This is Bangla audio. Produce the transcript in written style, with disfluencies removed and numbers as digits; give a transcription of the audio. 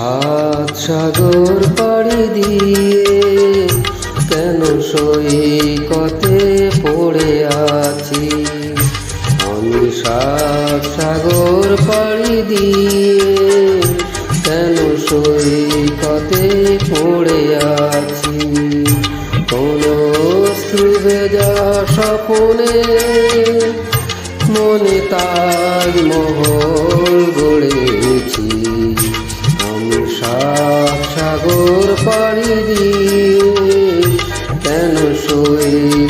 সাত সাগর পাড়ি দিয়ে কেন সৈকতে পড়ে আছি। আমি সাত সাগর পাড়ি দিয়ে কেন সৈকতে পড়ে আছি। কোনো ভেজা স্বপ্নে মনে তাজমহল গড়েছি। আমি সাত সাগর পাড়ি দিয়ে কেন